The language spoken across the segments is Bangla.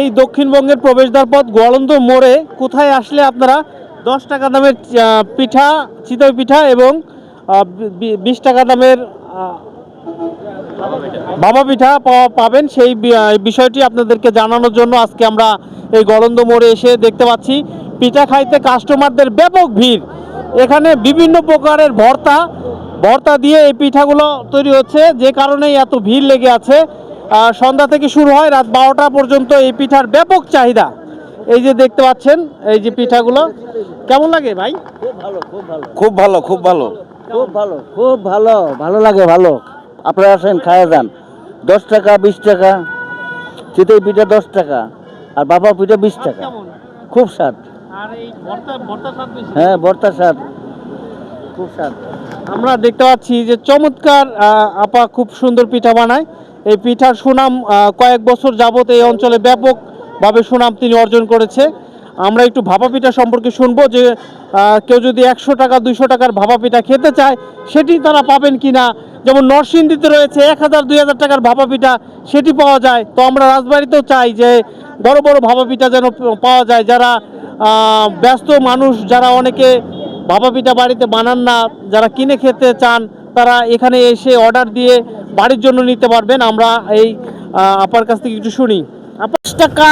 এই দক্ষিণবঙ্গের প্রবেশদ্বার পথ গোয়ালন্দ মোড়ে কোথায় আসলে আপনারা 10 টাকা দামের পিঠা, চিতই পিঠা এবং 20 টাকা দামের ভাপা পিঠা পাবেন, সেই বিষয়টি আপনাদেরকে জানানোর জন্য আজকে আমরা এই গোয়ালন্দ মোড়ে এসে দেখতে পাচ্ছি পিঠা খাইতে কাস্টমারদের ব্যাপক ভিড়। এখানে বিভিন্ন প্রকারের ভর্তা দিয়ে এই পিঠাগুলো তৈরি হচ্ছে, যে কারণে এত ভিড় লেগে আছে। সন্ধ্যা থেকে শুরু হয়, রাত 12টা পর্যন্ত এই পিঠার ব্যাপক চাহিদা। এই যে দেখতে পাচ্ছেন এই যে পিঠাগুলো, কেমন লাগে ভাই? খুব ভালো, খুব ভালো, খুব ভালো, খুব ভালো, খুব ভালো, খুব ভালো, ভালো লাগে, ভালো। আপনারা আসেন, খায়া যান। 10 টাকা, 20 টাকা চিতই পিঠা, 10 টাকা, আর বাবা পিঠা 20 টাকা। খুব স্বাদ। আর এই ভর্তা স্বাদ বেশি। হ্যাঁ, ভর্তার স্বাদ, খুব স্বাদ। আমরা দেখতে পাচ্ছি যে চমৎকার আপা খুব সুন্দর পিঠা বানায়। এই পিঠার সুনাম কয়েক বছর যাবত এই অঞ্চলে ব্যাপকভাবে সুনাম তিনি অর্জন করেছে। আমরা একটু ভাপা পিঠা সম্পর্কে শুনবো যে কেউ যদি 100 টাকা 200 টাকার ভাপা পিঠা খেতে চায় সেটি তারা পাবেন কিনা। যেমন নরসিংদীতে রয়েছে 1000-2000 টাকার ভাপা পিঠা, সেটি পাওয়া যায়। তো আমরা রাজবাড়িতেও চাই যে বড় বড় ভাপা পিঠা যেন পাওয়া যায়। যারা ব্যস্ত মানুষ, যারা অনেকে ভাপা পিঠা বাড়িতে বানান না, যারা কিনে খেতে চান, তারা এখানে এসে অর্ডার দিয়ে বাড়ির জন্য নিতে পারবেন। আমরা এই আপার কাছ থেকে একটু শুনি। 5 টাকা,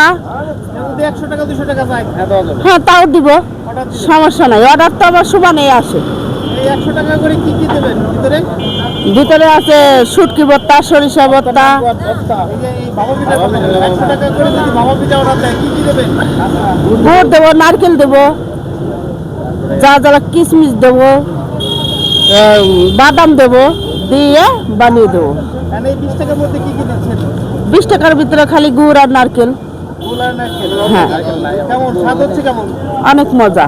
100 টাকা 200 টাকা চাই, হ্যাঁ তাও দিব, সমস্যা নাই। অর্ডার তো আবার সমানে আসে। এই 100 টাকা করে কি কি দেবেন ভিতরে? ভিতরে আছে শুটকি ভর্তা, সরিষা ভর্তা, এই ভাপা পিঠা 100 টাকা করে যদি ভাপা পিঠা অর্ডার দেয় কি কি দেবেন? গুড় দেবো, নারকেল দেবো, যা যা কিশমিশ দেবো, বাদাম দেবো, দিয়ে বানিয়ে দেবো। এই 20 টাকার মধ্যে কি কি দিচ্ছেন? 20 টাকার ভিতরে খালি গুড় আর নারকেল। হ্যাঁ, কেমন স্বাদ হচ্ছে? কেমন? অনেক মজা।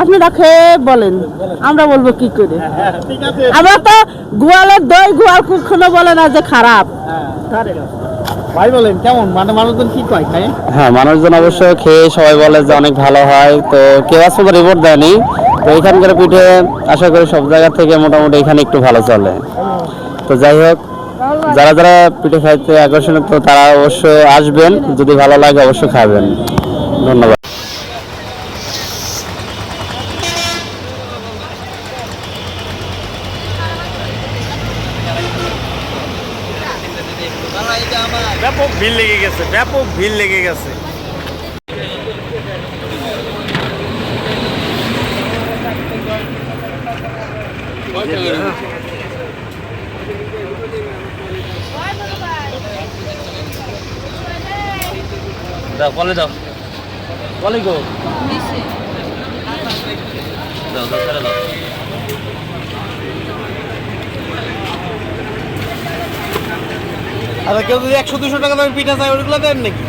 আপনারা খেয়ে বলেন, আমরা বলবো কি করে। ঠিক আছে, আমরা তো গোয়ালের দই, গোয়াল কখনো বলে না যে খারাপ। ভাই বলেন কেমন, মানে মানুষজন কি কয় খায়? হ্যাঁ, মানুষজন অবশ্য খেয়ে সবাই বলে যে অনেক ভালো হয়। তো কেউ আজ পর্যন্ত রিপোর্ট দেয়নি। তো এখানকার পিঠে আশা করি সব জায়গা থেকে মোটামুটি এখানে একটু ভালো চলে। তো যাই হোক, যারা যারা পিঠে খাইতে আকর্ষণ, তো তারা অবশ্যই আসবেন, যদি ভালো লাগে অবশ্যই খাবেন। ধন্যবাদ। ব্যাপক ভিড় লেগে গেছে, ব্যাপক ভিড় লেগে গেছে। দাও, বলে দাও, বলে গো, দাও দাও, ছেড়ে দাও। আচ্ছা, কেউ যদি 100-200 টাকা দামের পিঠা চায় ওইগুলো দেন নাকি?